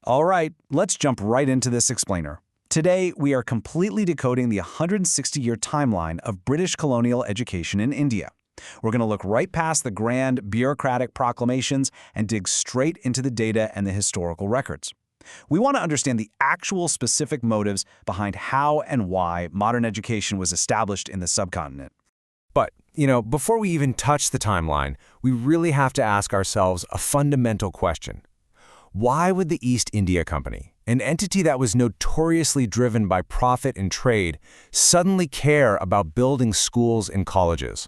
All right, let's jump right into this explainer. Today, we are completely decoding the 160-year timeline of British colonial education in India. We're going to look right past the grand bureaucratic proclamations and dig straight into the data and the historical records. We want to understand the actual specific motives behind how and why modern education was established in the subcontinent. But, before we even touch the timeline, we really have to ask ourselves a fundamental question. Why would the East India Company, an entity that was notoriously driven by profit and trade, suddenly care about building schools and colleges?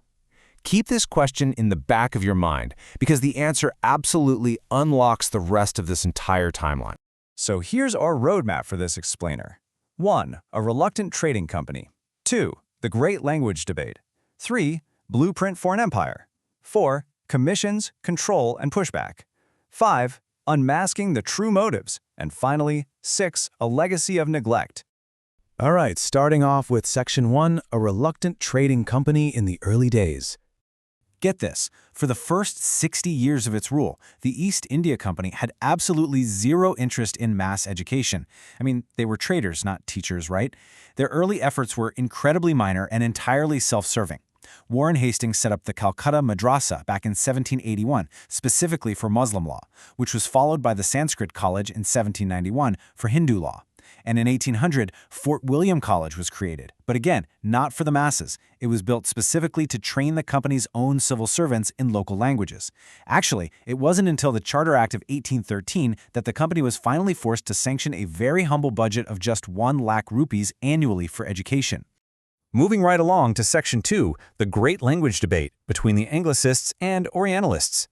Keep this question in the back of your mind, because the answer absolutely unlocks the rest of this entire timeline. So here's our roadmap for this explainer. 1. A reluctant trading company. 2. The Great Language Debate. 3. Blueprint for an empire. 4. Commissions, control, and pushback. 5. Unmasking the true motives. And finally, 6. A legacy of neglect. All right, starting off with Section 1, a reluctant trading company in the early days. Get this, for the first 60 years of its rule, the East India Company had absolutely zero interest in mass education. I mean, they were traders, not teachers, right? Their early efforts were incredibly minor and entirely self-serving. Warren Hastings set up the Calcutta Madrasa back in 1781, specifically for Muslim law, which was followed by the Sanskrit College in 1791 for Hindu law. And in 1800, Fort William College was created, but again, not for the masses. It was built specifically to train the company's own civil servants in local languages. Actually, it wasn't until the Charter Act of 1813 that the company was finally forced to sanction a very humble budget of just 1 lakh rupees annually for education. Moving right along to Section 2, the Great Language Debate between the Anglicists and Orientalists.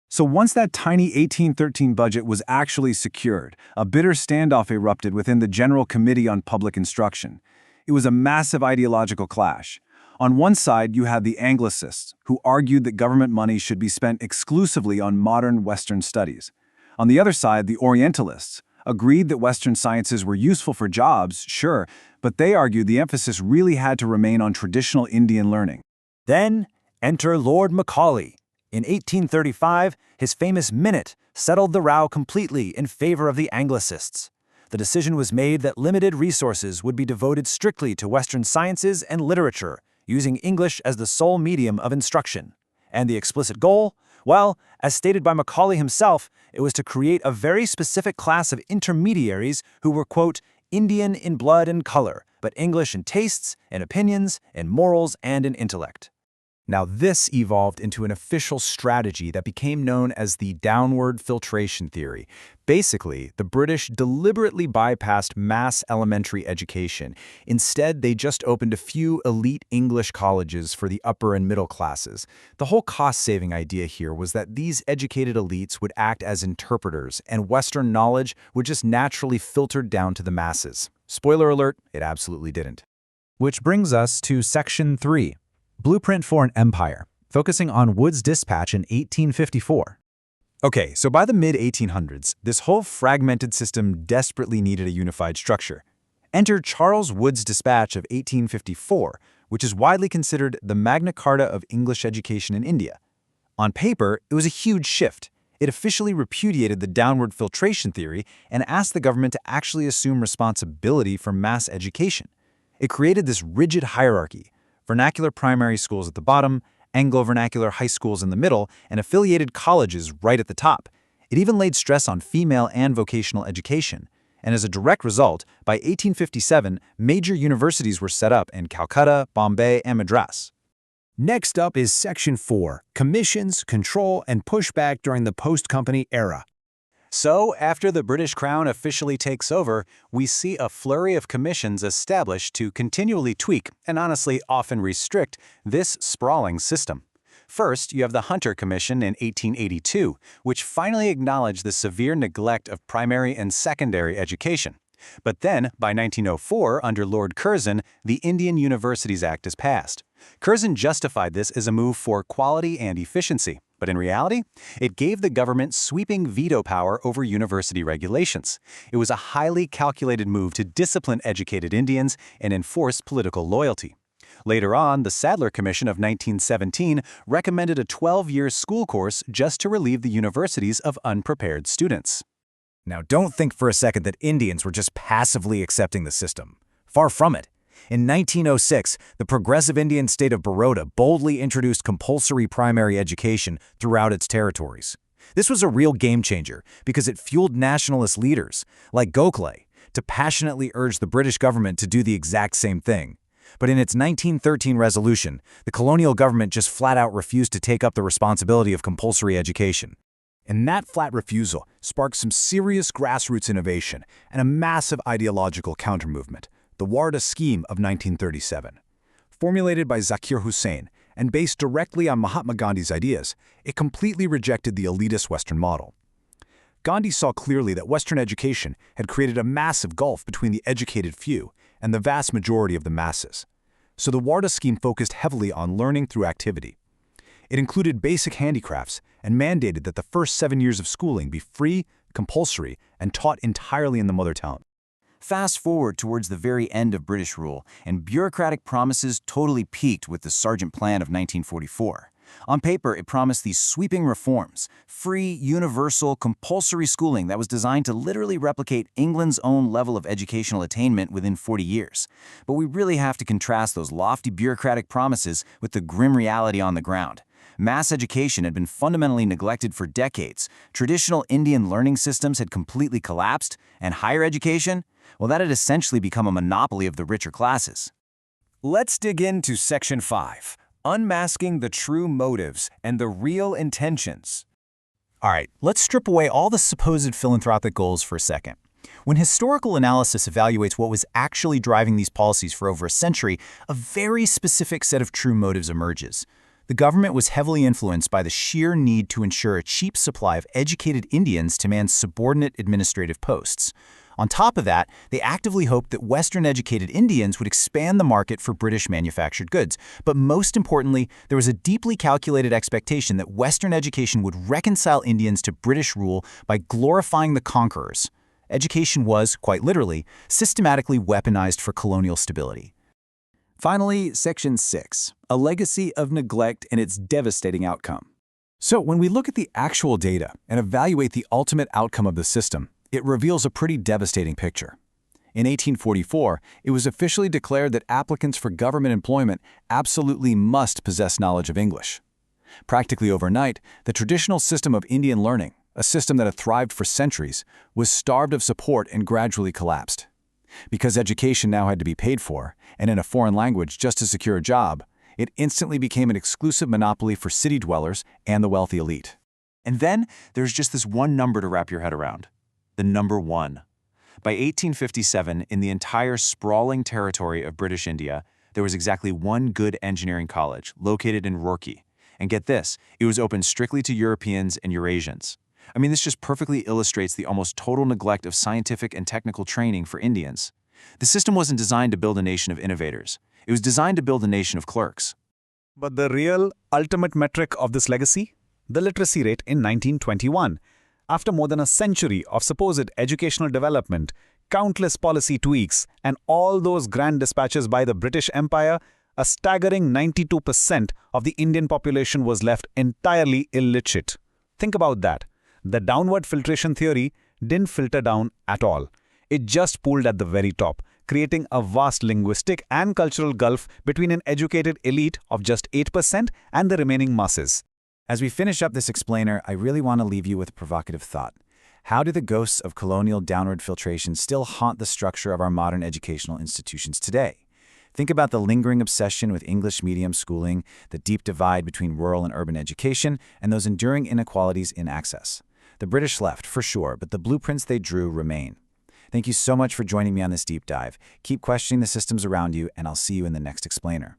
So once that tiny 1813 budget was actually secured, a bitter standoff erupted within the General Committee on Public Instruction. It was a massive ideological clash. On one side, you had the Anglicists, who argued that government money should be spent exclusively on modern Western studies. On the other side, the Orientalists agreed that Western sciences were useful for jobs, sure, but they argued the emphasis really had to remain on traditional Indian learning. Then enter Lord Macaulay. In 1835, his famous Minute settled the row completely in favor of the Anglicists. The decision was made that limited resources would be devoted strictly to Western sciences and literature, using English as the sole medium of instruction. And the explicit goal? Well, as stated by Macaulay himself, it was to create a very specific class of intermediaries who were, quote, Indian in blood and color, but English in tastes, in opinions, in morals, and in intellect. Now this evolved into an official strategy that became known as the downward filtration theory. Basically, the British deliberately bypassed mass elementary education. Instead, they just opened a few elite English colleges for the upper and middle classes. The whole cost-saving idea here was that these educated elites would act as interpreters, and Western knowledge would just naturally filter down to the masses. Spoiler alert, it absolutely didn't. Which brings us to Section 3. Blueprint for an Empire, focusing on Wood's Despatch in 1854. Okay, so by the mid-1800s, this whole fragmented system desperately needed a unified structure. Enter Charles Wood's Despatch of 1854, which is widely considered the Magna Carta of English education in India. On paper, it was a huge shift. It officially repudiated the downward filtration theory and asked the government to actually assume responsibility for mass education. It created this rigid hierarchy: vernacular primary schools at the bottom, Anglo-vernacular high schools in the middle, and affiliated colleges right at the top. It even laid stress on female and vocational education. And as a direct result, by 1857, major universities were set up in Calcutta, Bombay, and Madras. Next up is Section 4, commissions, control, and pushback during the post-company era. So, after the British Crown officially takes over, we see a flurry of commissions established to continually tweak, and honestly often restrict, this sprawling system. First, you have the Hunter Commission in 1882, which finally acknowledged the severe neglect of primary and secondary education. But then, by 1904, under Lord Curzon, the Indian Universities Act is passed. Curzon justified this as a move for quality and efficiency, but in reality, it gave the government sweeping veto power over university regulations. It was a highly calculated move to discipline educated Indians and enforce political loyalty. Later on, the Sadler Commission of 1917 recommended a 12-year school course just to relieve the universities of unprepared students. Now, don't think for a second that Indians were just passively accepting the system. Far from it. In 1906, the progressive Indian state of Baroda boldly introduced compulsory primary education throughout its territories. This was a real game-changer because it fueled nationalist leaders, like Gokhale, to passionately urge the British government to do the exact same thing. But in its 1913 resolution, the colonial government just flat-out refused to take up the responsibility of compulsory education. And that flat refusal sparked some serious grassroots innovation and a massive ideological countermovement, the Wardha scheme of 1937. Formulated by Zakir Hussain and based directly on Mahatma Gandhi's ideas, it completely rejected the elitist Western model. Gandhi saw clearly that Western education had created a massive gulf between the educated few and the vast majority of the masses. So the Wardha scheme focused heavily on learning through activity. It included basic handicrafts and mandated that the first 7 years of schooling be free, compulsory, and taught entirely in the mother tongue. Fast forward towards the very end of British rule, and bureaucratic promises totally peaked with the Sergeant Plan of 1944. On paper, it promised these sweeping reforms, free, universal, compulsory schooling that was designed to literally replicate England's own level of educational attainment within 40 years. But we really have to contrast those lofty bureaucratic promises with the grim reality on the ground. Mass education had been fundamentally neglected for decades. Traditional Indian learning systems had completely collapsed, and higher education, well, that had essentially become a monopoly of the richer classes. Let's dig into Section 5, Unmasking the True Motives and the Real Intentions. All right, let's strip away all the supposed philanthropic goals for a second. When historical analysis evaluates what was actually driving these policies for over a century, a very specific set of true motives emerges. The government was heavily influenced by the sheer need to ensure a cheap supply of educated Indians to man subordinate administrative posts. On top of that, they actively hoped that Western-educated Indians would expand the market for British-manufactured goods. But most importantly, there was a deeply calculated expectation that Western education would reconcile Indians to British rule by glorifying the conquerors. Education was, quite literally, systematically weaponized for colonial stability. Finally, Section 6, a legacy of neglect and its devastating outcome. So when we look at the actual data and evaluate the ultimate outcome of the system, it reveals a pretty devastating picture. In 1844, it was officially declared that applicants for government employment absolutely must possess knowledge of English. Practically overnight, the traditional system of Indian learning, a system that had thrived for centuries, was starved of support and gradually collapsed. Because education now had to be paid for, and in a foreign language just to secure a job, it instantly became an exclusive monopoly for city dwellers and the wealthy elite. And then there's just this one number to wrap your head around. The number 1. By 1857, in the entire sprawling territory of British India, there was exactly one good engineering college located in Roorkee. And get this, it was open strictly to Europeans and Eurasians. I mean, this just perfectly illustrates the almost total neglect of scientific and technical training for Indians. The system wasn't designed to build a nation of innovators. It was designed to build a nation of clerks. But the real, ultimate metric of this legacy? The literacy rate in 1921. After more than a century of supposed educational development, countless policy tweaks, and all those grand dispatches by the British Empire, a staggering 92% of the Indian population was left entirely illiterate. Think about that. The downward filtration theory didn't filter down at all. It just pooled at the very top, creating a vast linguistic and cultural gulf between an educated elite of just 8% and the remaining masses. As we finish up this explainer, I really want to leave you with a provocative thought. How do the ghosts of colonial downward filtration still haunt the structure of our modern educational institutions today? Think about the lingering obsession with English medium schooling, the deep divide between rural and urban education, and those enduring inequalities in access. The British left, for sure, but the blueprints they drew remain. Thank you so much for joining me on this deep dive. Keep questioning the systems around you, and I'll see you in the next explainer.